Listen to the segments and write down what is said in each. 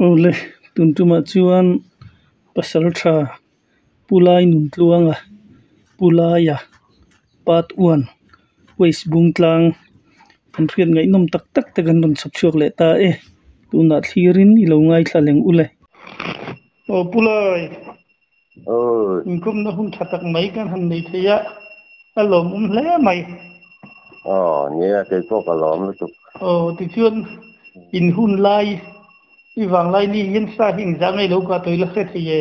ole tuntuma chuan pasal tha pulai nun tluanga pulaya part 1 waste bung tlang kan riat ngai nom tak tak te kan ron chhap chuak le ta tuna thlirin i lo ngai thaleng ule pulai inkum na hun thatak mai kan han nei theya alom hle mai nia cái có cả lòm nó chụp ti chuan in hun lai i wang lai ni yen sa hing za ngai lo ka toi la khe thiye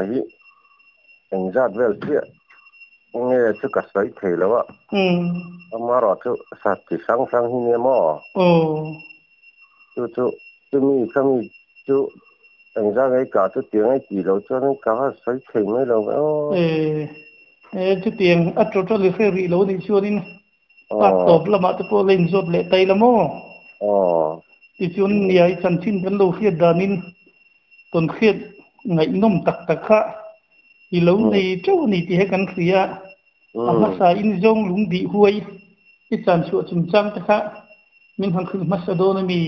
hi anh ra về kia nghe chứ cả sấy thìแล้วอ่ะmà rồi chứ sát thì sáng sáng hi nghe mò chú mi chú anh ra cái cả chú tiếng ấy chỉ đâu cho nên cả sấy thì mới đâu chú tiếng at cho le khe ri lo ni chuanin pat top lama te ko len zot le tai lamo ti chun ni ai chan chin kan lo khiat danin ton khiat ngai nom tak tak kha i lo nei chu ni ti he kan khria ama sa in zong lung di huai i chan chu chum chang ta kha min han khul mas do na mi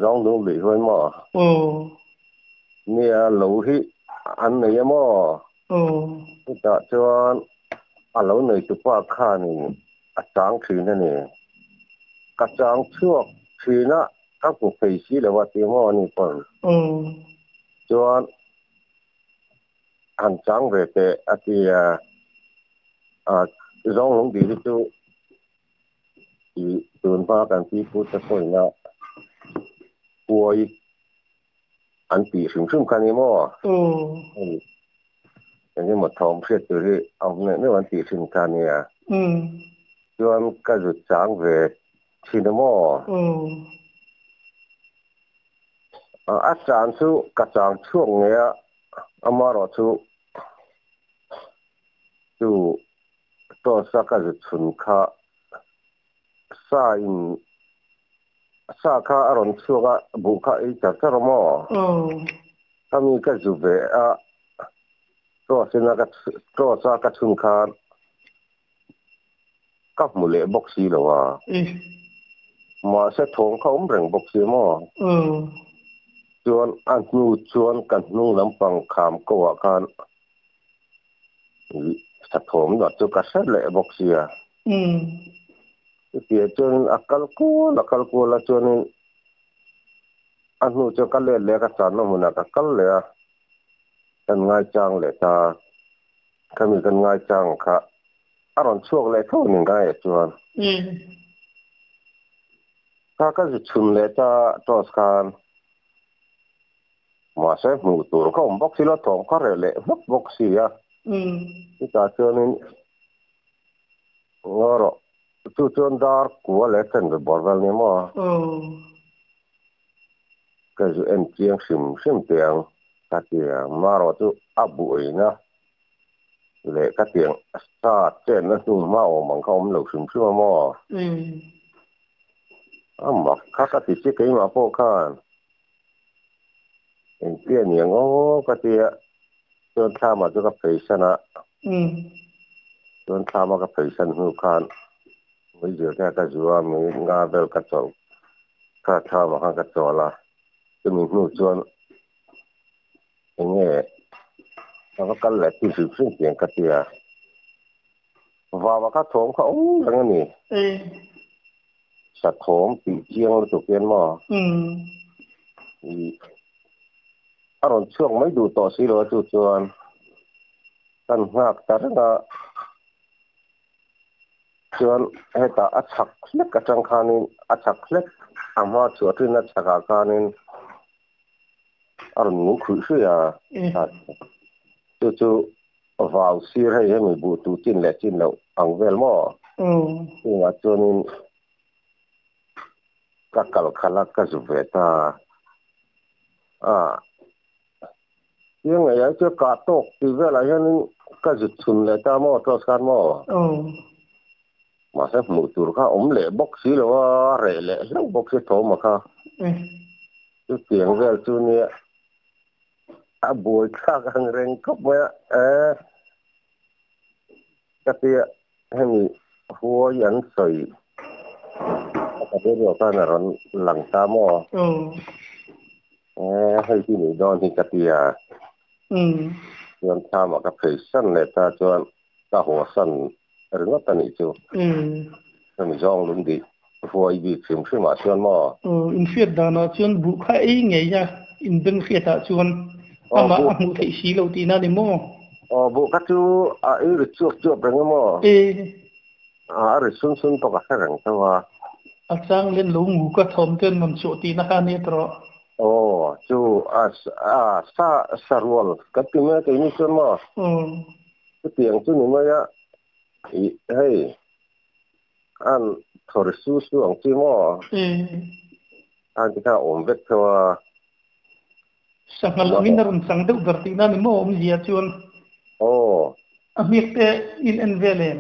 zong lung di huai mo nia lo hi an nei mo ta chuan a lo nei tu pa kha ni a chang thi na ni ka chang chuak thi na các cuộc phê sĩ là what tiếng hoa ni còn cho anh trắng về cái thì giống lúc đi tu thì tuần qua cần đi phụ trách thôi nha tôi anh bị sung sung cái này mà nhưng mà thòng phết từ đấy ông này nếu anh bị sung cái này cho anh cái gì trắng về thì nó mà chàng chú cả chàng chuông nghe mà rồi chú tôi sẽ cái gì chuẩn khá sa khá ở trong chuông bù khá ít chắc chắn mà kami cái gì về tôi sẽ cái chuẩn khá các mũ lệ bốc xí rồi mà sẽ thong không rèn bốc xí mà chuan an nu chuan kan nu lampang kham ko kan sa thom da chu ka sa le bok sia ti chuan akal ko la chuan an nu chu ka le ka chan no muna ka kal le kan ngai chang le ta kami kan ngai chang kha aron chuak le tho ni ngai chuan ka ji chun le ta tos kan mà sẽ mù tụi không bóc xí nó thòng có thể lệ mất bóc xí cái ta cho nên ngó rồi tu chân dar của lệ thân về bỏ vào này mà cái gì em chiang sim tiền cái tiền mà rồi tu áp bụi nữa lệ cái tiền sa trên nó tu mau bằng không lục sim mà mà các cái chỉ cái mà phố khan en tia ni ngo ka tia ton thama to ka paisana ton thama ka paisan hu khan mai je ka zuwa mi nga bel ka chol ka thama ka chola to mi hu chuan nge ka kal le ti su sin tiang ka tia wa ka thom ka lang ni sa thom ti chiang to ken ma aron chuông mấy đủ tỏ xí rồi chú chuan kan ngạc ta nga chuan heta achak lek ka chang khanin achak lek ama chu tin na chaka khanin aron ngu khu su ya chu vào sir hay mi bu tu tin le tin lo ang vel mo nga chuanin ka kal khala ka zu ve ta nhưng ngày ấy chưa cả tốt thì về lại nên cái dịch chun lại ta mà cho san mà mà sẽ một tuổi khác ốm lệ bốc xí rồi rẻ lệ lắm bốc xí thô mà khác cái tiền về chu nia bùi khác hàng rèn cấp mà cái tia hay mi hùa dẫn sợi ก็เรื่องกันนะหลังตาหม้อให้ที่นี่ดอนที่กะเตียจวนทำกับเพยสั้นเลยตาจวนตาหัวสั้นหรือว่าตานี่จูถ้ามีจ้องลุงดีฟัวอีบีขึ้นขึ้นมาชวนหม้ออินเฟียดดานะชวนบุคคลไงยะอินเป็นเฟียดชวนอามาอามุไทยสีเราตีน่าดิโมบุคจูอีริจวบจวบเรื่องหม้อริซุนตกกระแสงตัวอาจารย์เล่นลุงหูก็ทอมเต้นมันโชตีนะคะเนี่ยตรอจูสารวลกับที่เมื่อกี้นี่ชวนหม้อก็เตียงจูนี่เมื่อให้อันทอร์สู้ของจีหม้ออันที่ข้าอมเวทตัวสังกัดมินารสังเดอุดรตินานิโมมเจียชวนอเมริกาอินเอ็นเวเลน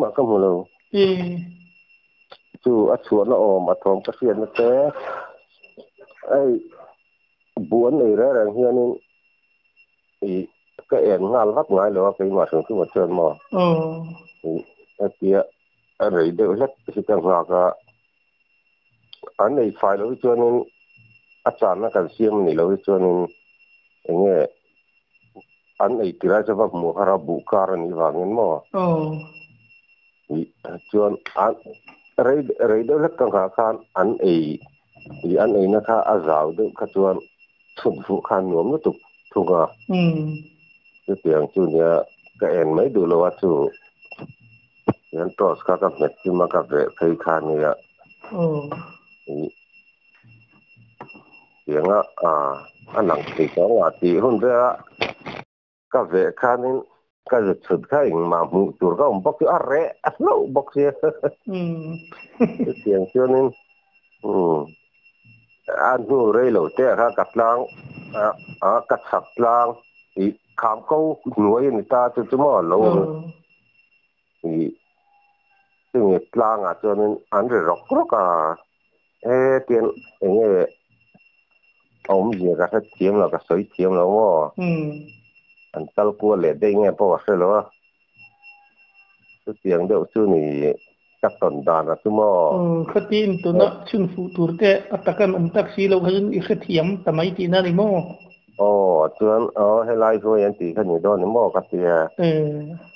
มาก็มูลจูอัศวรมาทอมกระเซียนมาแต่ไอ้บัวนี่แหละเฮียนี่ก็เอ็นงานรับงานเลยว่าไปมาถึงที่มาเชิญมาไอ้เตี้ยอะไรเดี๋ยวเล็กสิจังหวะก็อันนี้ฝ่ายเราวิจารณ์อาจารย์นักการเสียมนี่เราวิจารณ์อย่างเงี้ยอันนี้ที่เราจะว่าหมู่ฮาราบุการนี่ว่าเงี้ยมั้งจวนอะไรเดี๋ยวเล็กต่างหากอันนี้นะคะอาจารย์เดี๋ยวขจวนสุนทรขันหนุ่มก็ถูกอ่ะที่เตียงจูเนี่ยก็เอ็นไม่ดูเลยว่าจูยันตัวสกัดกับเม็ดที่มากับเรื่องเคยคานเนี่ยเสียงอันหลังตีสองตีหุ่นเรือกับเรื่องคานนี่ก็จะสุดท้ายมาหมู่ตัวก็บอกคืออะไรแล้วบอกเสียเสียงเชื่อนี่อันนู้นเรื่องเตะค่ะกัดล้างกัดสับล้างอีขามเขาหน่วยนี่ตาจะมั่วเราซึ่งล้างจนอันเรื่องรกเตียนอย่างเงี้ยเอาไม่เยอะก็เทียมแล้วก็สวยเทียมแล้วว่าอันตลกัวเลยได้เงี้ยเพราะว่าเสร็จแล้วเตียงเดี๋ยวชื่อนี่จับต้นดานนะชั่วโมงขัดตีนตัวน่ะชุนฟูตูร์แต่อัตกันตักซีเราเห็นอีกเทียมแต่ไม่ตีน่าดิโมจวนให้ไล่ตัวยันตีขันอยู่ด้านนี้โมกับเตีย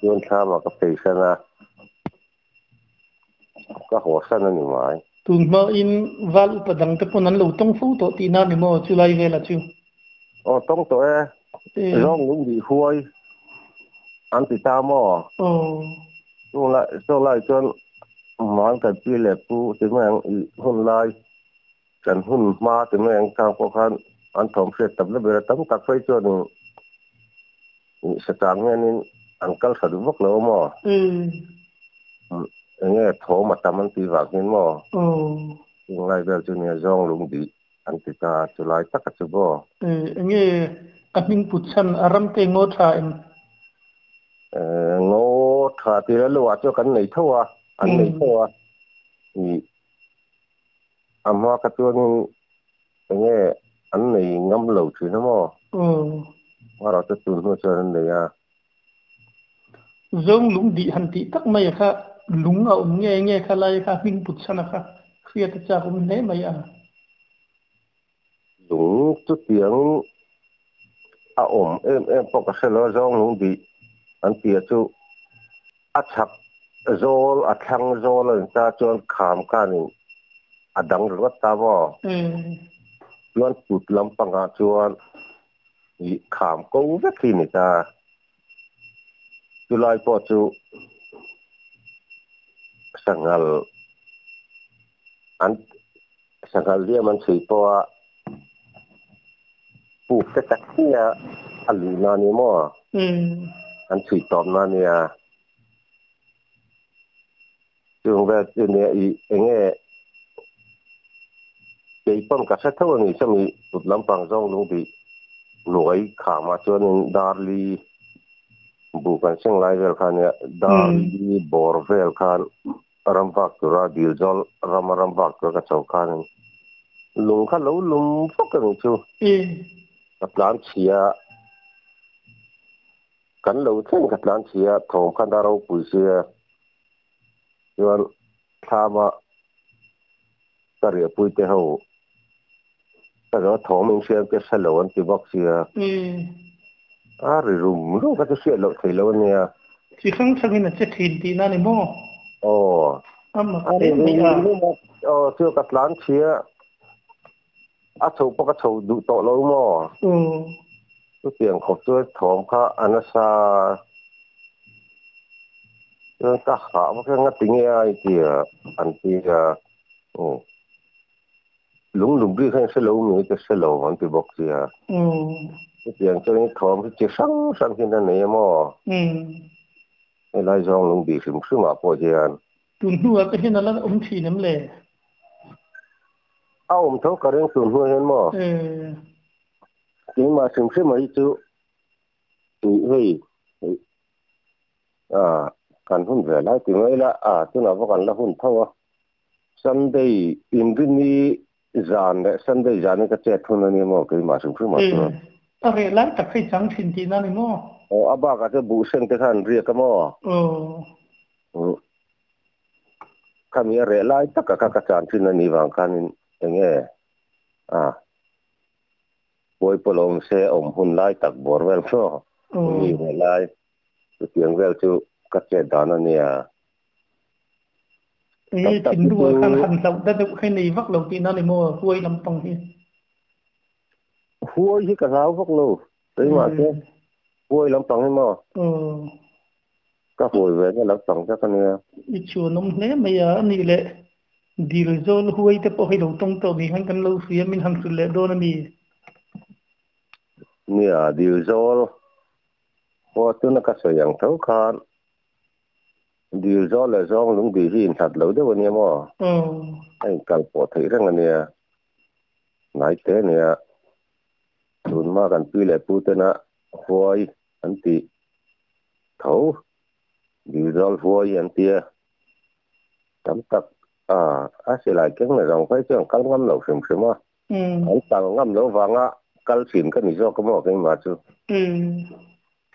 จวนข้ามากับตีชนะก็หัวสั้นนั่นหมายตุนมาอินวัลประดังแต่พอนั้นเราต้องฟูตัวตีน่าดิโมจุไลเวล่ะชิวต้องตัวร้องลุงดีหวยอันติตามช่วงไล่จนหมอนกับปีเล็บปูถึงแมงหุ่นไล่กันหุ่นมาถึงแมงทางพวกเขาอันถมเสร็จตับแล้วเวลาตั้งตักไฟจนสตางค์นี่อันกัลสะดุบกแล้วมั้งอย่างเงี้ยโถมาทำมันตีวักนี่มั้งช่วงไล่เบลจนเนี่ยร้องลุงดีอันติตาจุไลตักจุบอย่างเงี้ยอันนี้พุทธันอารมณ์เตงโง่ทายโง่ทาที่แล้วว่าเจ้ากันไหนทั่วอันไหนทั่วอามากับตัวนี้อย่างเงี้ยอันไหนงำเหลวถือนะมั้งว่าเราจะตุนหัวใจนั่นเลยจงลุงดีหันติตักไม่ค่ะลุงเอาเงี้ยค่ะอะไรค่ะมิ่งพุทธันนะคะเครียดจากมันไหนไม่ลุงจุดเตียงปกติแล้วจงลุงดีอันเตียจูอัดชักโจลอัดชังโจลเลยจะจวนขามกันอัดดังหรือว่าตาบ่จวนปุดลำปังจวนขามกูเวทีนี่จ้าจุลายปอจูสังกัลเรียมันสีตัวปลูกแต่เนี่ยอันนี้นานี่มั้งอันสีตอมนานี่จึงแบบเนี่ยอย่างเงี้ยไอ้ป้อมกษัตริย์เท่านี้จะมีตุดลำปังจงลงดีหน่วยขามาจนดาร์ลีบุกันเชียงรายเวลคันเนี่ยดาร์ลีบอร์เวลคันรัมบักตัวดิลจอลรัมบักตัวกระเจ้าคันลุงข้าลุงฟักกันชูกับหลานเชียกันเราเช่นกับหลานเชียทองคันดาราปุยเชียจวนทามา ก็เรียกปุ้ยเท่าแต่เราท้องมันเชื่อมจะสลวนที่บอกเสียหรือรุมรู้ก็จะเสียหลอดไทยแล้วเนี่ยที่ข้างทางนี้น่ะจะถิ่นตีนั่นเลยมั้งอ๋อเอ๊ะไม่เชื่อกับร้านเชียถูกปกติดูโตแล้วมั้งตัวเตียงของตัวท้องพระอนาซาเรื่องก็หาว่าแค่งัดติงไอ้ที่อันที่ลุงพี่ให้สโลว์มีจะสโลว์อันที่บอกเสียตัวเตียงตัวนี้ท้องที่จะสั่งที่นั่นเนี่ยมั้งไอ้ไรจองลุงพี่ถึงซื้อมาพอเจียนตุนหัวก็เห็นแล้วทีน้ำเลยเท่ากับเรื่องตุนหัวเห็นมั้งจริงมาถึงซื้อมาอีกจุเฮ้ยการหุ้นเวลาถึงเวลาตัวนั้นว่ากันละหุ้นเท่าสันเดย์อินดินีจานเนี่ยสันเดย์จานนี่ก็เจ็ดทุนนี่มั้งคือมาถึงซื้อมาตัวอะไรแล้วแต่ใครจังถิ่นที่นั่นนี่มั้งอาบ้าก็จะบูเซนที่ท่านเรียกกันมั้งข้ามีอะไรไล่ตักกะจานที่นั่นนี่วางกันอย่างเงี้ยป่วยปลงเสอมหุ่นไล่ตักบัวเวลก็มีไล่เสียงเวลจูกัดเจดานันเนี่ยถิ่นด้วยการหันเราได้ดูให้ในวักเราที่นั่นเลยมั้งห้วยลำปางที่ห้วยที่กระเราพวกเราได้มาเจ้ห้วยลำปางให้มั้งก็ห้วยเวลลำปางจะกันเนี่ยอีชวนน้ำเลี้ยไม่ยานี่แหละดีเลยโจลห้วยแต่พอให้เราต้องตัวมีให้กันเราเสียมินหันสุดเลยโดนนี่เนี่ยดีโจลพอตัวนักเสียงเท่ากันดีโจลเลยจองลุงดีที่อินทัดเหล่าเดียวเนี่ยมั้งไอ้การปวดที่เรื่องเนี่ยไหนเตะเนี่ยส่วนมากกันปีแหละพูดนะห้วยอันที่เท่าดีโจลห้วยอันที่จำตักเสียหลายเก่งเลยเราไปเจ้ากันงำเหล่าเสมออันต่างงำเหล่าฟังกัลสินกันนี่ชอบก็มองกันมาจู่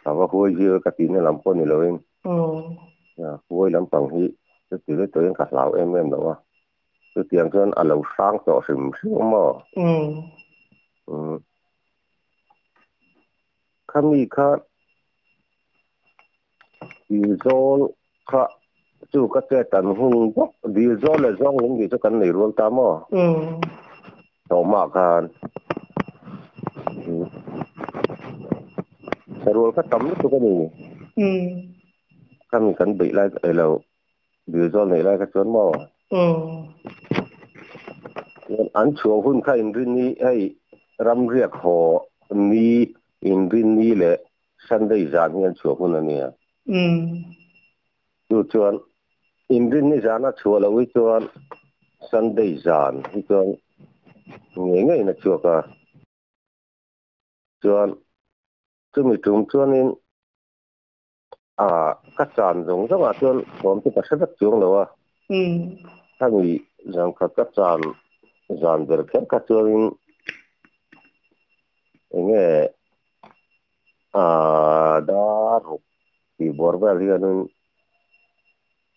แต่ว่าห้วยเยอะกับตีนลำพ้นนี่เลยห้วยลำปังที่จะตีด้วยตัวเองขัดเหล่าเอ็มหรอวะตัวเตียงจนเราสร้างต่อเสมอข้ามีข้าดีโซลข้าจู่ก็เจตันหุ่นดีโซลเลยจ้องหุ่นดีจะกันในรวมตามต่อมากันแต่รวมก็ต่ำนิดตัวนี้ข้ามีกันบีไล่เราดีโซลในไล่ก็ชวนมั้งอันชัวหุ่นข้าอินรินนี้ให้รำเรียกหอนี้อินรินนี้แหละฉันได้จานเงินชัวหุ่นเนี่ยดูชวนอินรินนี่จานะชัวแล้ววิจวนฉันได้จานวิจวนเงี้ยนะชัวก็ชวนจะมีจุ่มชวนนี้กัจจานตรงจังหวะชวนผมที่ประเทศจุ่มแล้วถ้ามีอย่างกัจจานจานเด็กแค่กัจจวนเงี้ยดารุที่บอร์เวลเรียน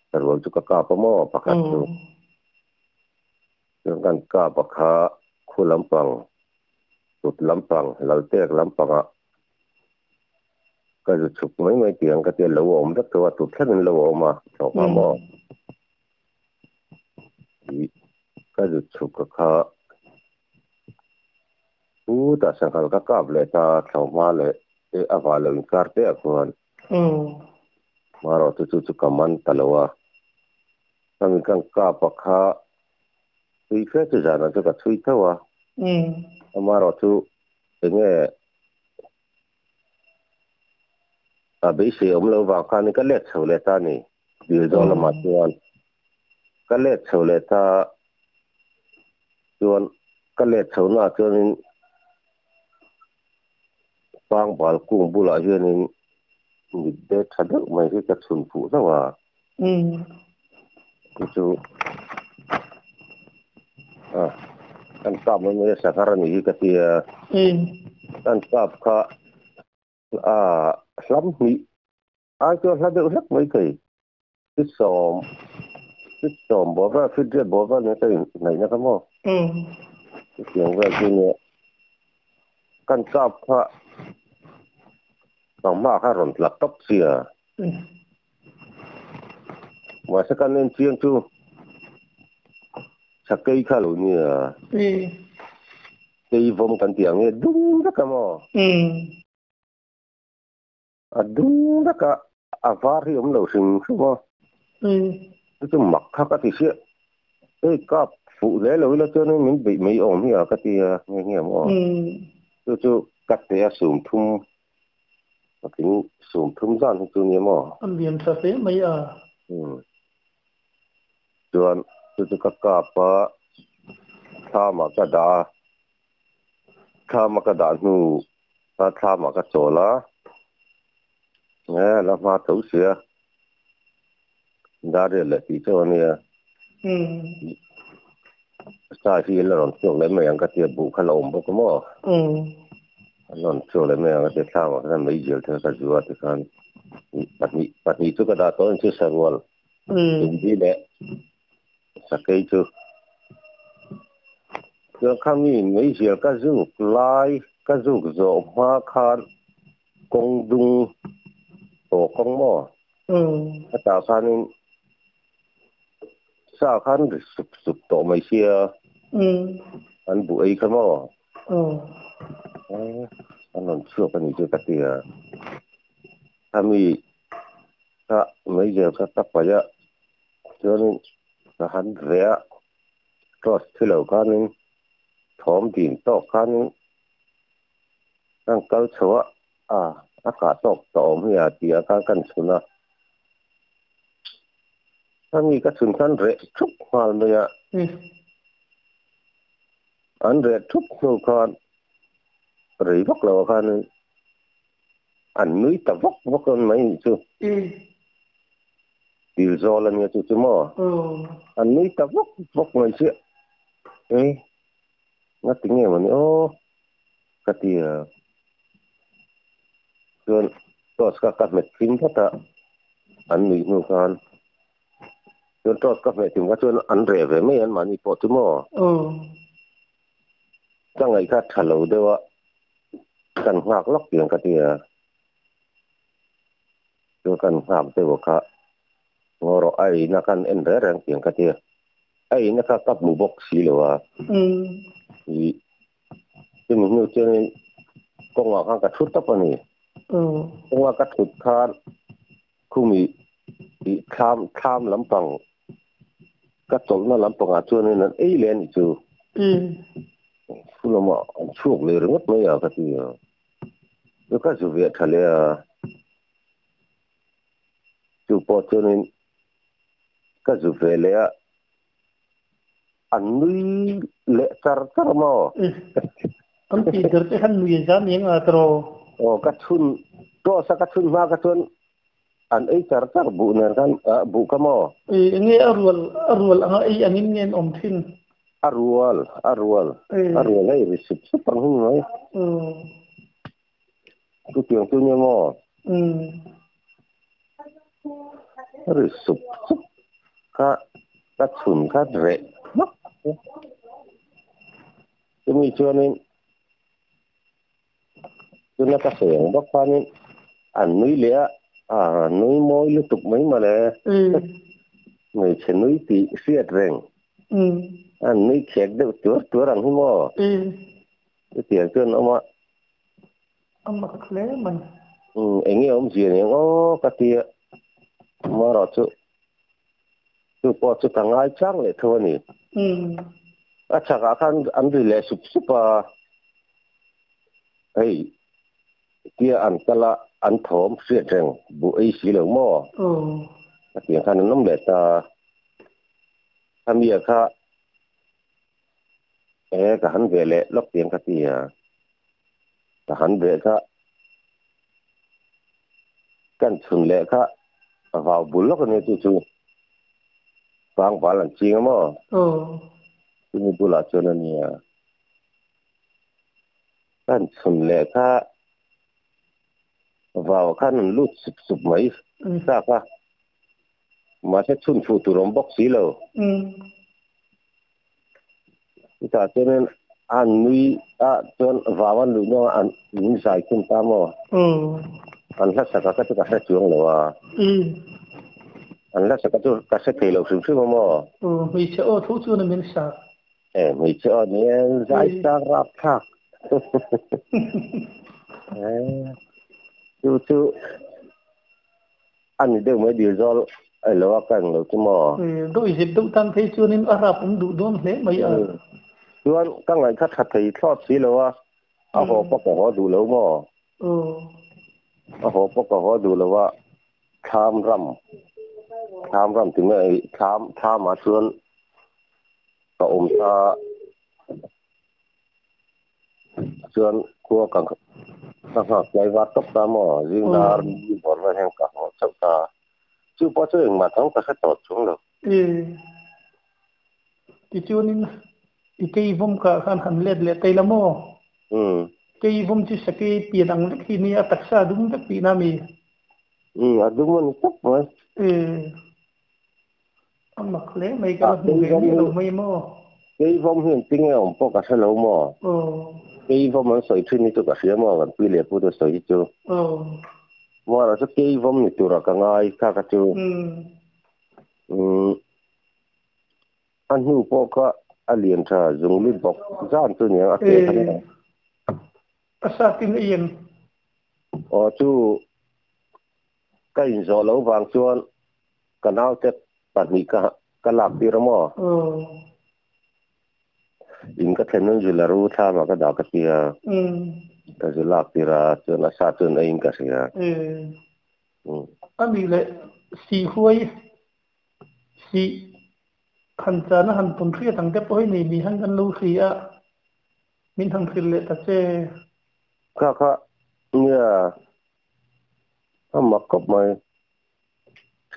terus juga kapa mo pakat tu dengan kapa kha khulampang tut lampang laltek lampang ka ju chup mai tiang ka te lo om dak to tu thlen lo ma to pa mo ka ju chup ka kha ta sang kal ka kap le ta thau ma le e avalo in karte akon maro tu kaman talawa kami kan kapa kha tui fe tu jana tu ka tui tawa amaro tu enge abai se om lo wa kha ni ka let chole ta ni dir do la ma tuan ka let chole ta tuan ka let chona tuan pang bal kung bula hianin mi de thaduk mai ka chun pu zawa itu kan kap mai sakaran ni ka tia kan kap kha slam ni ai cho hladuk hlat mai kai ki som ฟิตจอมบอกว่าฟิตเรียบบอกว่าเนี่ยตื่นไหนนะครับพ่อเสียงว่าที่เนี่ยกันกราบพระต้องมาข้ารอนหลักตบเสียว่าสักการเล่นเสียงจูสักกี่ข้าหลุเนี่ยตีวงกันเตียงเนี่ยดุ้งนักกันมั้งดุ้งนักกันอาฟาร์ที่ผมเราสิ่งใช่ไหมก็หมักข้าก็ติเสียก็ฝูเลยเราเจอเนี่ยมันไม่อมเนี่ยก็ตีเงี้ยมั้งจู่กัดเตะสูงทุ่มถึงสูงทุ่มด้านที่ตัวเนี่ยมั้งอันเรียนสักเสียไม่ส่วนจู่ก็กลับมาถ้ามากระดาถ้ามากระดาหูถ้ามากระโจละเนี่ยแล้วมาถูเสียได้เรื่องเลยที่เจ้าเนี่ยสายที่เราช่วงเลยไม่ยังก็เตียบุขลมพวกมั้งเราช่วงเลยไม่ยังก็เตียข้าวนั่นไม่เยอะเท่ากับจัวที่กันปัจจุบันทุกดาตัวนี้สรุปดีเลยสักกี่จุดเรื่องข้ามีไม่เชื่อก็จุกไล่ก็จุกจบมาขาดกงดุงโตกงมั้งแต่ข้านี่สาขานี่สุดโตไม่เชื่ออันบุไอ้ขมั้งอันนั้นช่วงปัจจุบันที่ถ้ามีถ้าไม่เจอก็ตับไปจะจนถ้าหันเรียก็ที่เราการนึงถมดินตกการนึงตั้งเก้าชัวอากาศตกต่อเมื่อที่อาการกันสุนัขถ้ามีก็สุนทรเรทุกมาเมื่ออันเรทุกโลกานหรือพวกเราการนึงอันนี้แต่พวกคนไม่จู่ดีโซลเนี่ยจู่มั้งอันนี้แต่พวกไม่เชื่องั้นถึงไงมันก็ที่ส่วนตัวสกัดเม็ดฟินก็จะอันนี้นู่นกันส่วนตัวสกัดเม็ดถึงก็ส่วนอันเร่ไม่อันมันมีปอดมั้งจังไงก็ทะลุด้วยว่ากันหักล็อกอย่างก็ที่ตัวกันหักด้วยว่าค่ะงอรอไอ้นักการเอ็นเร่แรงอย่างก็ที่ไอ้นักการกับหมู่บกสีหรือว่าที่มีนู่นเจ้านี่กงว่าข้างกระชุดตับนี่กงว่ากระชุดคานคู่มีข้ามลำปังกระจกนั่นลำปังอาช่วงนี้นั่นเรียนจู่คุณละมาช่วงเลยรึงัดไม่อยากกระที่แล้วก็จู่เวียดทะเลจู่ปอช่วงนี้ก็จู่เวียดเลยอันนี้เละจาร์มาอันที่เกิดที่ฮันนุยจามยังอัตโรกระชุนตัวสักกระชุนมากระชุนอันจาร์บุเนกันบุกมางี้อรัวอันนี้เงินอมทินอรัวเลยสุดปังหุ่นเลยทุกอย่างตัวนี้มั้งสุดก็ชุนก็เละจะมีช่วงนี้ช่วงนี้ก็เสียงบอกว่านี่อันนี้เลยนุ้ยมอยลุตุกไม่มาเลยไม่ใช่นุ้ยตีเสียแรงอันนี้เช็คเด็กตัวรังที่มั้งเตียงจนเอามาเคล้มันเอ็งเนี่ยเสียเนี่ยก็เตียมารอจู่พอจุดทางไอ้ช่างเลยเท่านี้ชักอาการอันนี้เลยสุบเฮ้ยเตียอันตละอันถมเสียแรงบุไอสีเหลืองมั้งเตียงขันน้ำเล็ดทำเบียค่ะก็หันเวลล็อกเตียงกะตีก็หันเวค่ะกันชุนเละค่ะว่าบุลล็อกเนี่ยจู่ฟังบาลันจริงมั้งที่มีบุลาจนเนี่ยกันชุนเละค่ะว่าขันลุดสุบไหมทราบป่ะ mà sẽ chun phụ tụ rồng bốc xí lâu ta cho nên anh nuôi cho vào anh nuôi nó anh nuôi sai cũng ta mà anh lát sạc cái cái sẽ chuông rồi anh lát sạc cái sẽ thấy lâu sướng sướng mà mình sẽ ở thú chưa nên mình sạc mình sẽ ở nhà giải sang rap khác chú anh đều mới điều do ở lâu càng lâu chứ mà đôi dịp đâu tăng thấy chưa nên Arab cũng đủ đón thế mấy chú anh các ngày khách thật thì thoát xí lâu họ bắt họ đủ lâu mà họ bắt họ đủ lâu tham ram thì mấy tham mà xuân có ta xuân qua càng học cái vắt tóc ta mà riêng ra đi bỏ ra hàng cả họ sắp ta chưa bao giờ mà thắng ta sẽ tọt xuống được thì chưa nên cái vùng cả khăn hẳn lẹt tay lắm cái vùng chỉ sẽ cái tiền ăn khi này tất cả đúng tất bị nam mi đúng rồi chắc rồi ông mặc lẽ mấy cái là người này đâu mấy mò cái vùng hiện tinh này ông có cả sẽ lâu mò cái vùng mình soi trên này cho cả sẽ mò còn quy liệt của tôi soi chứ mà là cái vùng này tôi là cái ngay cả cái chứ anh hiểu có cái liền tra dùng liên bọc gian tôi nhớ cái cái này sao tin yên chú cái gió lâu vàng chuan cái nào chết bạn nghĩ cái lạc đi rồi mà in cái thằng nó là ru tha mà cái đó cái kia cái lạc đi ra cho nó sát cho nó in cái gì anh đi lại xì khuấy xì hành cha nó hành tuần kia thằng cái bói này bị hành ăn lâu xì mình thằng xì lệ ta chơi khá như mặc cốc mày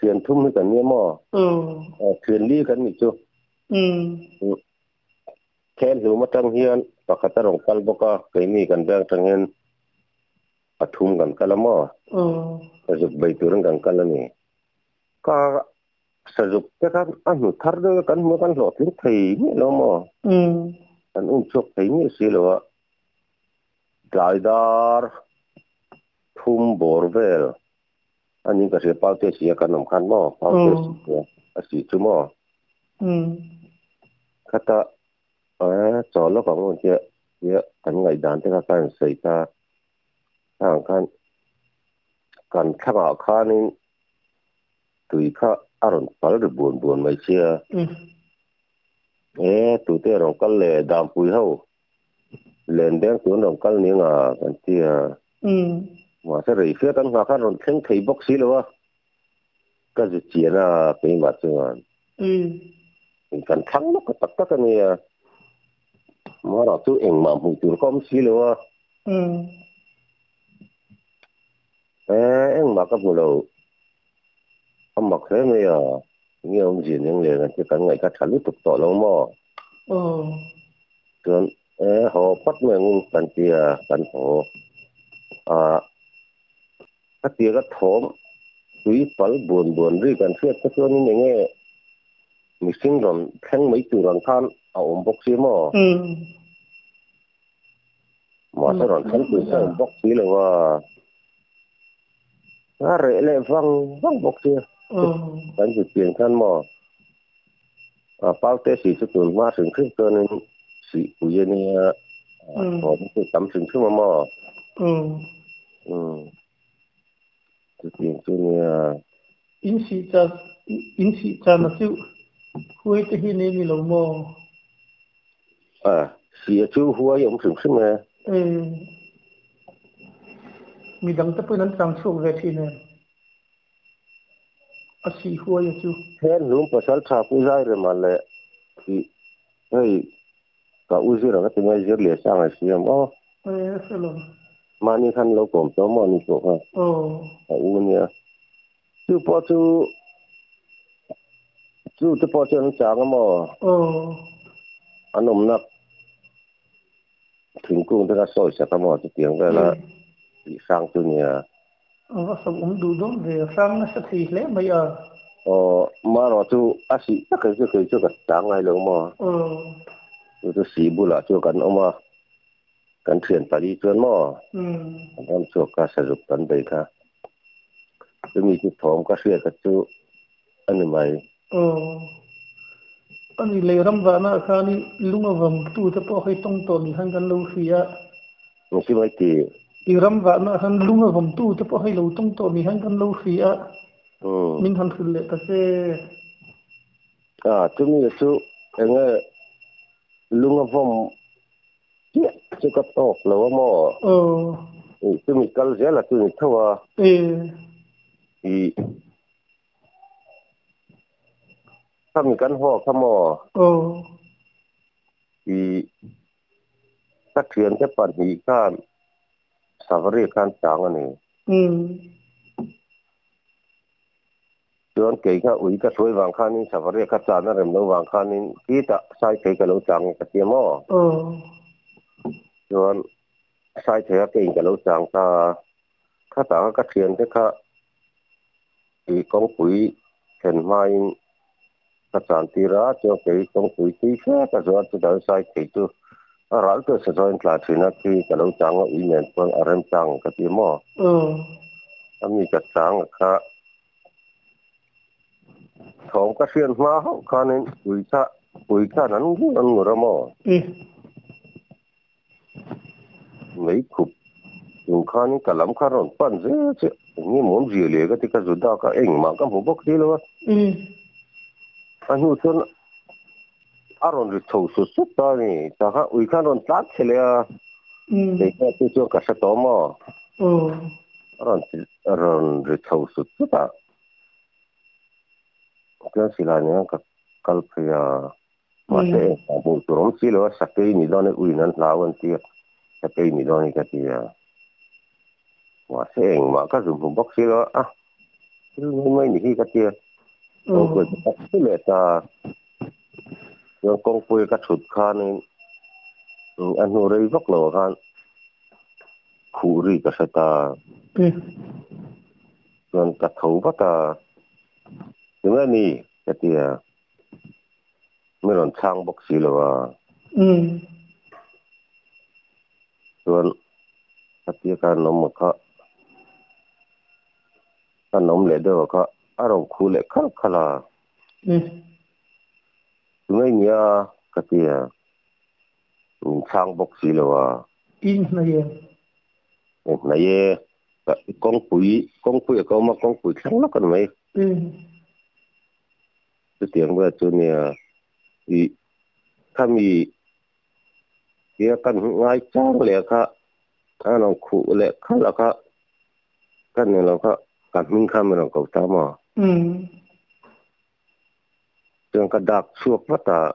thuyền thum cái này mà thuyền đi cái này chứ khen hiểu mà trăng hiền và khát rong kal boka cái này cần đang trăng hiền thum cần kal mà sử dụng turun cần kal này cả sử dụng cái anh thar đó kan mua kan lọt lúc thì nó mà anh chụp thấy như xí rồi đại dar thum borvel anh những cái sự bao tiêu xí cái nông khăn mà bao tiêu xí cái xí chú mà khát cho nó có một cái cái ngày đàn thì các bạn xây ta hàng kan khắp ảo khăn nên tùy khá aron phải được buồn mấy chia tụi tôi rong cái lệ đam pui hậu lên đen tụi rong cái này cái chia mà sẽ rỉ phía tan hoa khăn rong thêm thấy bốc xí luôn cái gì chuyện cái mà chưa kan thắng nó cái tất cái này mà nó tụi em mà hụt tụi con xí luôn em mà cái bộ đồ ông mặc thế này như ông gì những người chỉ cần ngày các tháng tục tỏ lâu mà còn họ bắt mình cần tiền cần họ cái tiền cái thốn túi phật buồn đi cần thiết cái chỗ như nghe mình sinh rồi tháng mấy tuổi rồi than ông bốc xí mà sao rồi tháng tuổi sao ông bốc xí là nó rẻ lại văng bốc xí cái gì tiền thân mà bao tết xí số tuổi mà sinh khích cho nên xí của dân này họ cũng tắm sinh khích mà cái tiền cho nên in xí cha nó chịu huế cái hình này mình lâu mà xí chú huế ông sinh khích mà mình đang tập nên trang số về thì này xí huế chú thế lúc mà sao thà cũng dài rồi mà lại thì hey cả uzi rồi cái tiếng ấy rất là sang là xí mà mà ni khăn lâu còn cho mà ni chỗ ha uzi chú bỏ chú bỏ chú nó chàng mà anh ông nắp thỉnh cung thì là soi sẽ có một tiếng về là bị sang chú nhà sao cũng đủ đúng về sang nó sẽ thì lấy bây giờ mà nó chú asi tất cả cái sáng ngày luôn mà chú sĩ bù là chú cần ông mà cần thuyền phải đi chuyến mà em chú cả sử dụng tận đây cả chú mi chú thòng cả xe cái chú anh mày anh lấy ram vợ na khá ni lunga vòng tu tập hay tông tồn hàng gan lâu phía chứ mấy thì ram vợ na han lunga vòng tu tập hay lâu tông tồn hàng gan lâu phía mình han phun lệ ta se chú mi chú anh ấy lunga vòng chú cấp tóc lâu mà chú mi cal dễ là chú mi thua thì kami kan ho kamo thì các thuyền cái bản hì kan savare kan chang ani chuan ke ka ui ka throi wang khan in savare ka chana rem lo wang khan in ki ta sai ke ka lo chang ka ti mo chuan sai the ke ka lo chang ta kha ta ka thuyền cái kha thì công quỹ hiện mai các sản ti ra cho cái công quỹ tí khác các doanh nghiệp đã sai cái tu ra cái sản xuất là chỉ là khi cái lâu trang ở ý miền phương ở rem trang cái gì mà anh đi cái trang khác thòng cái xuyên mà họ khăn nên quỹ cha nắn người ra mà mấy cục dùng khăn cái lắm khăn rồi pan dễ chứ như muốn gì liền cái rút ra cái ảnh mà cái hộp bốc đi luôn anh hút chân aron ri thau su su ta ni ta ha ui khan ron tlat chele a de ka tu chu ka sa to mo aron ri thau su su ta ka sila ni ka kal phya ma se ta bu tu rom si lo sa ke ni don ui nan lawan ti sa ke ni don ka ti ma se ma ka zum bok si lo a ni mai ni ka ti o ko ta le ta yang công phu các thuật khan anh hồi đây vóc lò khan khu ri các ta còn các thấu bắt ta những cái này cái gì mới làm sang bốc xì rồi còn cái gì cái nấm mà cái nấm lệ đó cái ở trong khu lệ khá khá là những cái nhà cái gì sang bốc xì rồi này công phu có mà công phu sáng lắm còn mấy cái tiếng của tôi nè thì kami dia kan ngai chang le kha anong khu le kha la kha kan ne lo kha kan min kha me lo ko ta ma tiếng cái đạp suộc mất à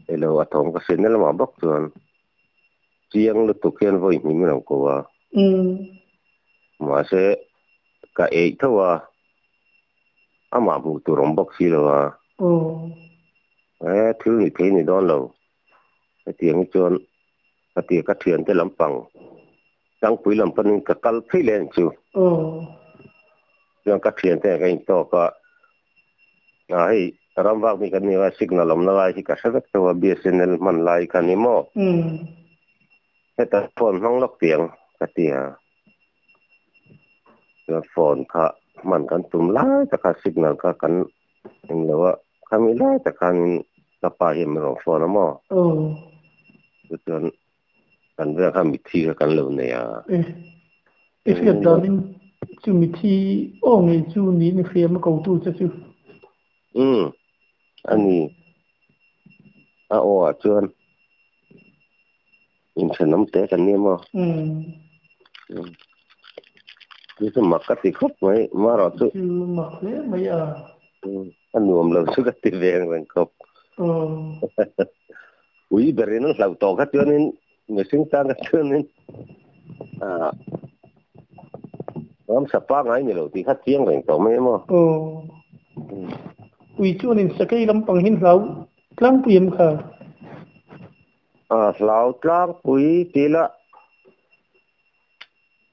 để lo atom cái sen nó mà bóc rồi chiang lu tu kian voi ni me lo ko wa mà sẽ cái ấy thôi à mà bu tu rom bóc xí lo thứ này thế này đó lâu cái tiếng chôn cái tiếng cái thuyền cái lắm bằng đang quý làm phân cái cal phi lên chứ yang cái thuyền cái to cái ai ram vang mi cái này là signal làm lại thì cái sắc cái BSNL man lại cái này mà cái phone không lọc tiếng cái tiếng cái phone cái man cái tụm lại cái signal cái yang lawa kami lại cái apa yang merofon mà betul kan dia kami thi kan lo ne ya cái đó mình chú mình thi ông chú mình phải mà cầu tu cho chú ani chuan in thanam te kan ni mo ni se mak ka ti khop mai ma ro tu mak le mai nuam lo su ka ti veng veng khop ui berin lau to ka chuan in me sing tang ka chuan in ram sapa ngai ni lo ti kha chiang veng to mai mo ui chuan in sakai lampang hin hlau tlang puyam kha hlau tlang pui ti la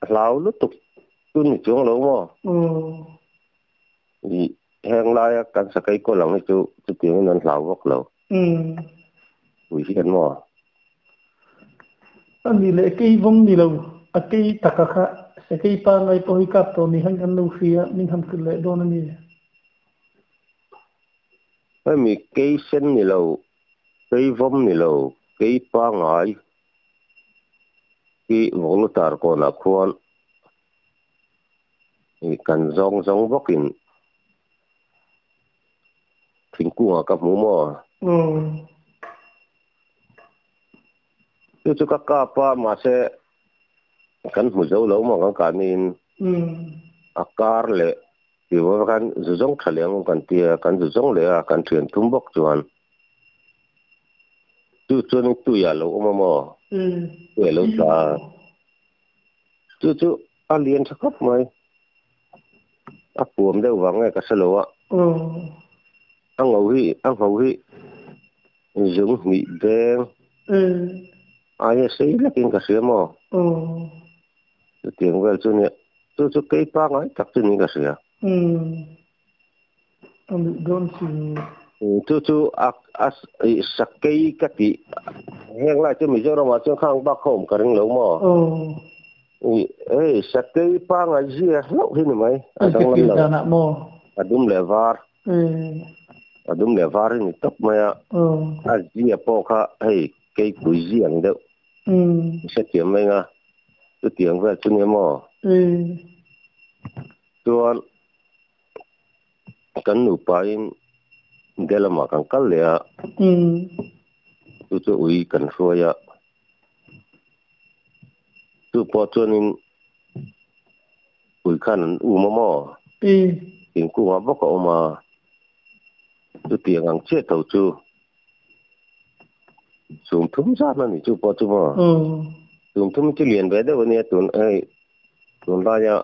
hlau lu tuk tu ni chuang lo mo แห้งลายกันสักไอ้ก็หลังนี่จะเตียงนั้นเหลาวกเราวิธีกันมั่วอันนี้เลยกี่วงนี่เรากี่ตะกะค่ะสักกี่ปางไอ้พอฮิกับตัวนี้หันกันลูกเสียนี่ทำขึ้นเลยโดนนี่ไม่มีกี่เส้นนี่เรากี่วงนี่เรากี่ปางไอ้กี่วงตาร์ก่อนนะควรกันจงบกินทิ้งกุ้งกับหมูหม้อจุกกะป้ามาเสกันหมูเจ้าเหลามากันนินอากาศเลยที่ว่ากันจงทะเลงกันเตียกันจงเลยกันเถื่อนทุ่มบกจวนจุนี่ตุยาเหลามาหม้อตุยเหลาตาจุอาเลียนสักครับไหมอาปวมได้หวังไงกับสโลอ่ะอังเอาหิdùng mì đen ai sẽ là kinh cả sữa mà tiếng về cho nè cho cây ba ngay chắc cho nên cả sữa ông don si cho sắc cây cái gì hẹn lại cho mình cho nó mà cho khang bác home cả những lâu mà sắc cây ba ngay gì lâu thế này mày đúng là var đúng là var này tóc mày gì po cả hey cây củi gì anh đâu sẽ kiếm mày à cái tiếng về cho nên mà cho kan upain dela makan kalya tu ui kan soya tu potonin ui kan umamo in ku ma boko ma tu tiang ang che tau chu sum thum sa na ni chu potu ma sum thum chi lien ve de ne tun ai tun la ya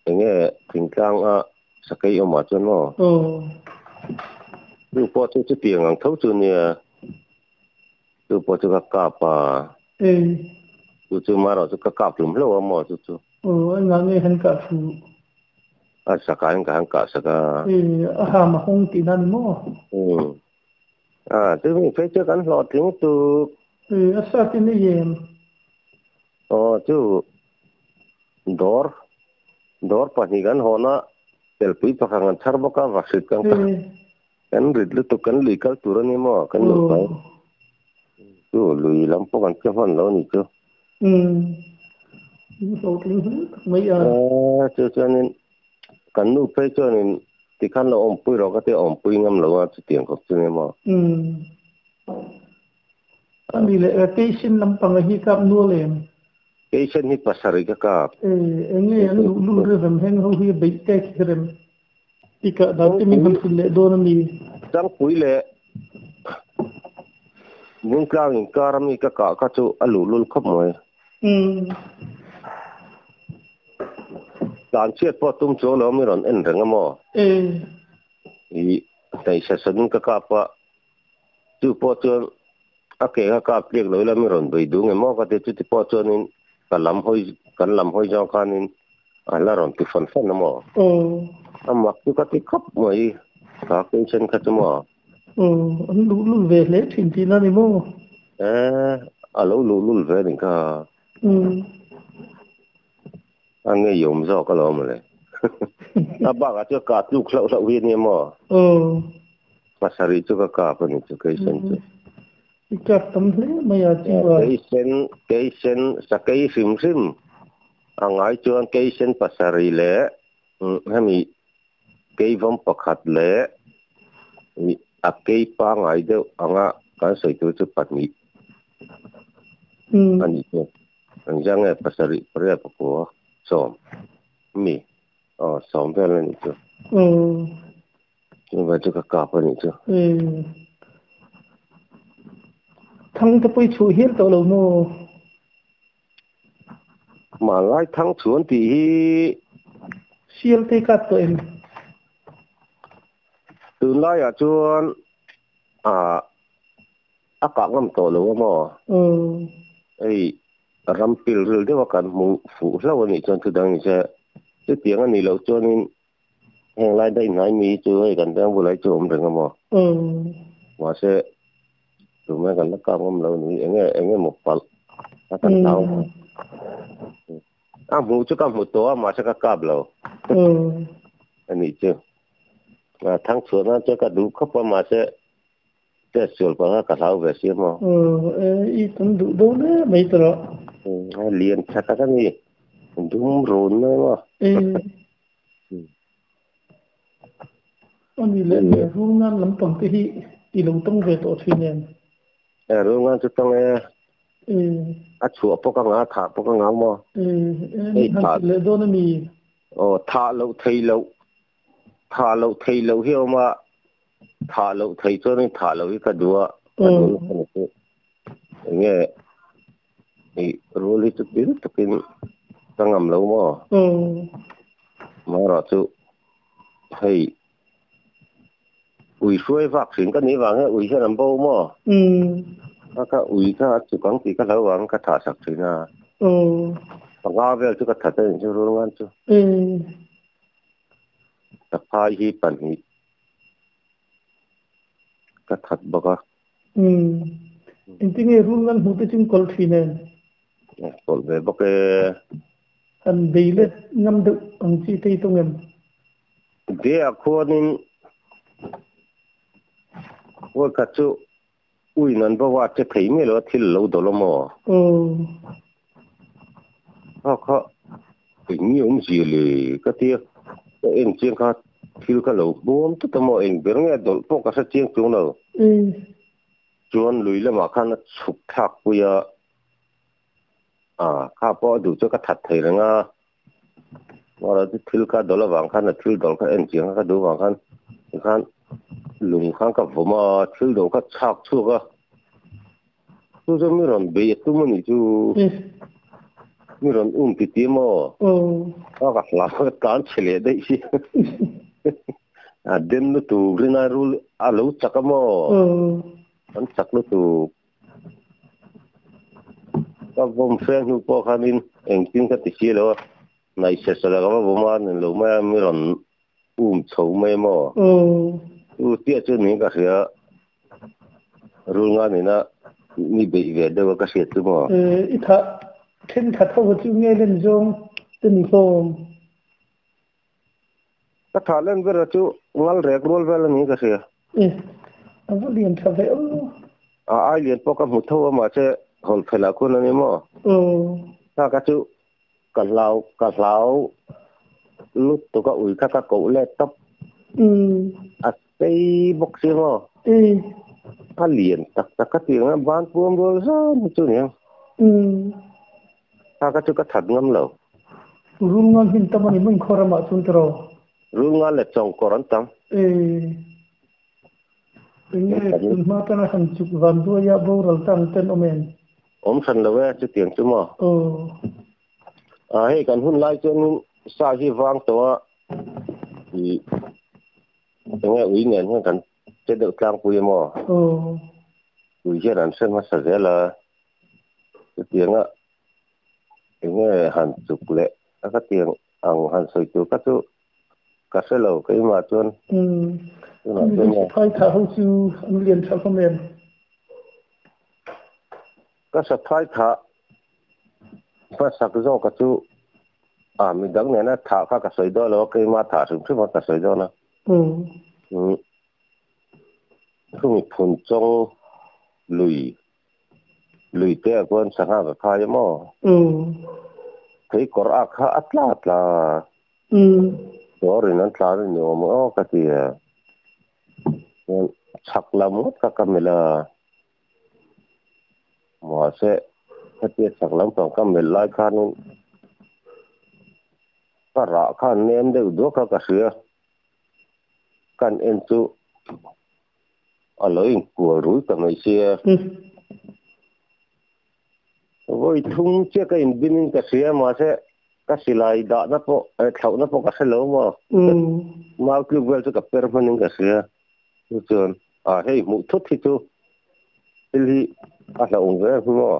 nge thing kang a sakai o ma chon mo tu po tu tiang ang thau chu ne tu po tu ka pa tu ma ro tu ka plum lo mo tu ngang nge han ka fu sakai ang ka saka ha ma hong ti nan mo tu mi fe chu kan lo ting tu sa ti ne yem tu dor panigan hona selfie pakangan charboka vaksit kan ridlu tu kan likal turani mo kan lo pai tu lui lampo kan chhon lo ni chu so ting mai chu chanin kan nu pe chanin ti kan lo om pui ro ka te om pui ngam lo chu tiang ko chu ne mo ani le station lampang hi kap nu lem station hi pasari ka kap enge an lu rem heng ho hi be te krem tika da ti min ham le don mi jang pui le mun klang in karami ka chu alu lul khop moi dan chiat po tum cho lo mi ron en reng mo i tai sa sun ka pa chu po chu ake ka plek lo la mi ron bei du nge mo ka te chu ti po chu nin kan lam hoi jong kanin ala ron ti fon fon mo amak chu ka ti khop moi ka ke chen ka chu mo an lu ve le thin ti na ni mo alo lu ve ni ka anh nghe dùng do cái lỗ mà này, bác ở chỗ cả lúc lâu hi ni mo, pasari chỗ cả bên chỗ cái sen chỗ, cái tấm thế mà cái sen sakai sim, ang ai chỗ cái sen pasari le, hami cái vòng pakhat le, cái pa ngai đâu, anga cái sợi chỗ chỗ pat mi, anh chỗ, anh giang nghe pasari prea pakua. Som mi som về lên chứ nhưng mà chưa có cặp lên chứ thằng ta phải chú hiến tao lâu mò mà lại thằng chuồn thì siêu tê cắt tụi em từ lại chuồn cả ngâm tao lâu mò ấy rampil ril de wakan mu fu law ni chon tudang ni cha te tiang ani lo chonin แห่งไรได้ไหนมีช่วยกันแต่บุไรโจมถึงกันมั้งว่าเสถูกไหมกันแล้วก็ผมเราหนีเองหมกปัลแล้วกันเท้าหมูชุกหมูตัวมาสักกับเราอันนี้เจ้าทั้งส่วนนั้นจะกระดูกเขาประมาณจะส่วนประกระเท้าแบบเสียมั้งอีตันดูดูเนี่ยไม่ตระเรียนชักกันนี่ดูมรุนเลยมั้งอันนี้เลยรู้งานลำปังที่ลงต้องเวทอดฟินเองรู้งานจะต้องชัวพวกงาถาพวกงามั้งถาเลยโดนมีถาเราเที่ยวถาเราเที่ยวเหี้ยมาถาเราเที่ยวนี่ถาเราอีกตัวอย่างเงี้ยนี่รู้ลิจุดนี้ตุกินตั้งงำเรามั้งมาเราจะให้อุ้ยช่วยวัคซีนก็นี่ว่าไงอุ้ยแค่ลำโพงมั้งแล้วก็อุ้ยก็จุกังตีก็แล้วว่าก็ถาสักทีนะบางอาเวลจุก็ถาได้ยังจะรู้งานจุแต่พายฮีปันฮีก็ถัดบอกว่าจริงๆรู้งานหูที่จริงกอลฟีเนนกอลเวบอกอันเดียร์งำดึกอันที่ที่ตรงนั้นเดี๋ยวคนนึงว่ากัจจุอุ้ยนั่นเพราะว่าจะถีไม่รู้ที่เราโดนละมั้งเขาถึงยุ่งสิเลยก็เที่ยวเอ็นเชียงเขาที่เขาเราบ้วนทุกตัวเองเบรเงี้ยโดนพวกเขาเชียงจุงเราจวนลุยแล้วมาขันฉุกทักปุยข้าพอดูจะก็ถัดเถียงว่าเราที่เขาโดนละวางขันที่โดนเขาเอ็นเชียงเขาดูวางขันลุงขันกับผมที่โดนเขาชักชั่วก็ตู้จะไม่รอนเบียดตู้มันนี่จู่ไม่รอนติดที่มั้งก็หลับก็การเฉลี่ยได้สิเดินนู่ตู่เรื่องอะไรรู้รู้จักมั้งมันจักนู่ตู่ก็ผมเฟ้งอยู่พอคันนี้เองจริงก็ติดเชื้อแล้วในเสร็จแล้วก็ผมว่าเนี่ยเราไม่รอนโฉมไม่มั้งเตี้ยจนนี้ก็เสียรู้งานนี่นะมีเบียดเดี๋ยวก็เสียตัวมั้งอีท่าเช่นถ้าเขาจะเงี้ยเล่นจงจะมีฟอร์มก็ถ้าเล่นเวลาจู่งั้นเรียกรู้เวลานี้ก็เสียอันว่าเรียนทำไมไอเรียนพวกกับมุทว่ามาเช่หอลเฟลาคนนี้มั้งถ้าก็จู่กับเราลุดตัวก็อุ้ยถ้าก็กูเล่ตับไปบ็อกซิ่งมั้งถ้าเรียนแต่ก็ที่งั้นบ้านพวกมันก็มุจุเนี่ยถ้าก็จู่ก็ถัดงั้นแล้วรู้งานหินตมันมันขอรมาสุนทรรู้งานเล็กจงกรันตังเนี่ยคุณมาเป็นหันจุกวันด้วยยาบูรัลตังเต็นอเมนสันเลวจะเตียงจุมาให้กันหุ่นไล่จนสาฮีฟังตัวที่ยังไงวิ่งเงินให้กันจะเดือดกลางปุยมั้งปุยเช่นนั้นเส้นมาสักเดือนละจะเตียงยังไงหันจุกเละแล้วก็เตียงหันสวยจุกก็จุก็เสร็จแล้วก็มาจนพายถ่าเขาจูเรียนชาวพม่าก็สะพายถ่าภาษาก็จะก็จูมีดังเนี่ยนะถ่าข้าก็สวยด้วยแล้วก็มาถ่าถึงที่มันก็สวยด้วยนะคือมีผลจงลุยเตี้ยกวนสังหารพายมั้งที่กอร์อักฮะอัตลาตัวเรื่องนั้นทลานี่โมก็ที่ชักลำมุดก็กำเนิดหมอเสะถ้าเทียบชักลำต้องกำเนิดหลายขั้นก็รักขั้นเน้นเดือดก็กระเสือกันเอ็นซูอะไรกลัวรู้แต่ไม่เสียว่าทุ่งเจ้าก็อินบินกระเสือหมอเสะก็สิลายด่านับพอเขานับพอกระเสือแล้วมาคือเวลจะกับเปรย์มันกระเสือจนให้มุทุที่จูที่อะไรองค์เรื่องมั้ง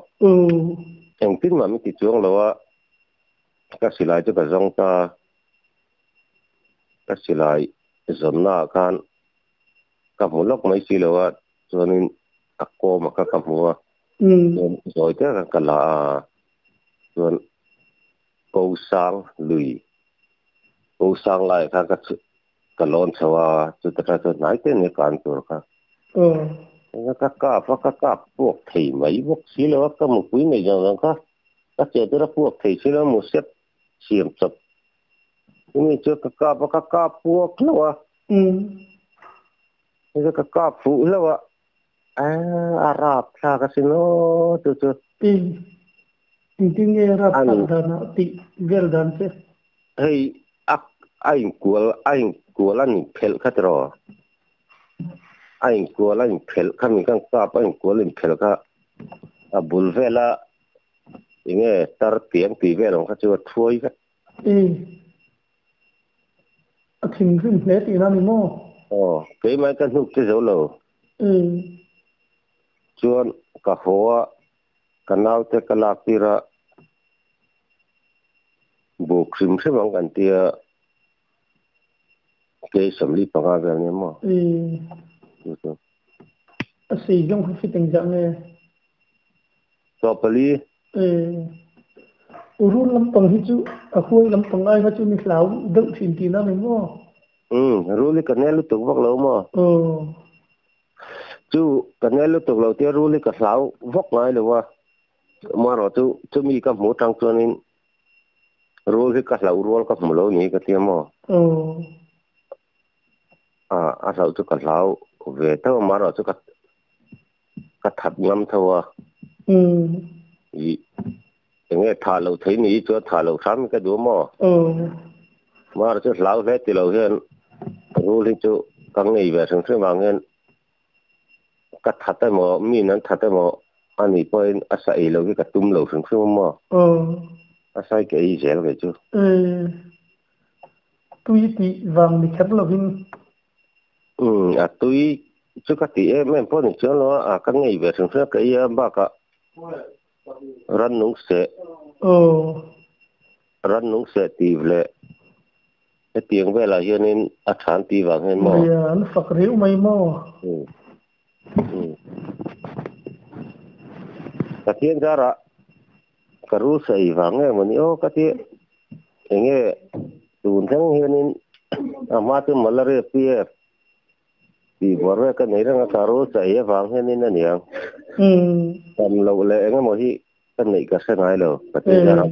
อย่างที่มันไม่ติดจวงแล้วว่าก็สิลายจะกระจงตา ก็สิลายสมนาการกับหมูลกไม่สิเลยว่าส่วนนี้อักโกมากับหัวสวยแต่กันละส่วนกูสังลุยกูสังลายกันก็ล้นสว่าจุดที่ไหนเต็มในการตัวกันแล้วก็กาบพวกที่ไม่พวกสิเลยว่าก็มุกุยไม่จังนั้นก็เจอตัวพวกที่สิเลยมุเสพเสียมสับนี่เจอกาบพวกแล้วว่านี่ก็กาบฟูแล้วว่าอาหรับชาคาสิโนจุดIntinya Arab dana ti verdan se hey ak aing kuala ni phel khatro aing kuala ni phel khami kang kap aing kuala ni phel kha abul vela inge tar tiang ti velong kha chu thui ka akhim khim hle ti na ni mo ke mai kan huk te zo lo chuan ka hoa kanau te kalakira bu krim se bang kan tia ke samli panga ga ne mo asi jong fi teng jang ne to pali urun lam pang hi chu a khoi lam pang ai ha chu ni hlau deuh thin ti na me mo ruli kanelu tuk vak lo mo chu kanelu tuk lo tia ruli ka hlau vak ngai lo wa mà rồi chú mi cái mũ trắng cho nên rồi cái là rồi cái mũ lâu nhỉ cái tiêm mà sao chú cái lâu về tao mà rồi chú cái thật lắm thôi nghe thà lâu thấy nhỉ cho thà lâu sắm cái đũa mà rồi chú lâu hết thì lâu hơn rồi thì chú cái ngày về sáng sớm vào nghe cái thật đấy mà mi nên thật đấy mà anh ấy coi asai lâu cái tum lâu sung sung mà asai cái gì vậy chú tôi thì vàng thì khát lâu hin tôi chú cái tí em phải nói cho nó cái ngày về sung sung cái ba cái rắn nung sẽ tì về cái tiếng về là cho nên chán tì vàng hơn mà nó phật riu mày mà cái tiếng ra cái rú sấy vàng nghe mà nhiều cái tiếng nghe tuần tháng hiện nên mà từ malaria pf thì bỏ ra cái này là cái rú sấy vàng hiện nên là nhiều tầm lâu lệ nghe mà hi cái này cái sinh ai lâu cái tiếng ra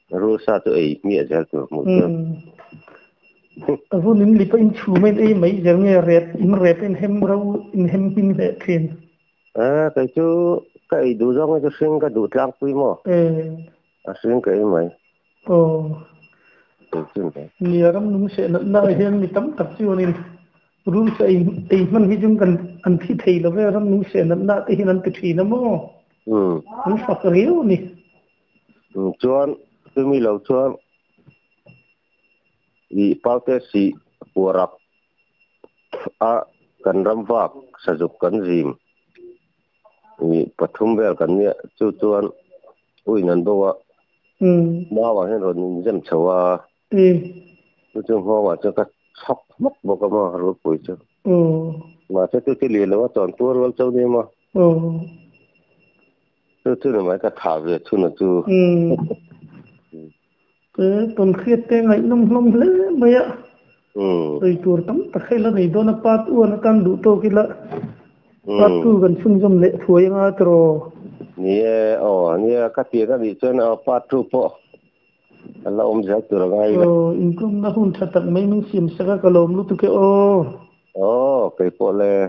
rú sa tụi ấy nghĩa ra tụi một chút vô nín lipa in chu mấy ấy mấy giờ nghe rep in hem rau in hem pin về thiên cái chú cái đủ giống cái sinh cái đủ trang quý mà sinh cái mày nhiều lắm đúng sẽ nợ hiện thì tấm tập chưa nên đúng sẽ ấy mình khi chúng cần ăn thịt thầy là về lắm đúng sẽ nợ thì hiện ăn thịt thầy lắm mà đúng phật riêu nè chuan tôi mi lâu chuan vì bao thế sĩ của rap cần ram vak sử dụng cần gì vì pathum vel cần nhẹ chu chuan ui nan bo ma wa hen ron jam chawa chu ho wa chu ka chok mok bo ka ma ro pui chu mà tu li lo chon tu ro chau ni ma tu ni mai ka tha ve chu na chu tuần khiết tên ngày nông lẽ mấy ạ rồi tuần tắm ta khai là này đó là pat uan kan đủ to kia là pat tu gần phun dâm lệ thua yang atro nia cái tiền cái gì cho nó pat tu po là giá tu là ngay income na hun thật mấy mình sim sa ka lom lu tu ke cái po le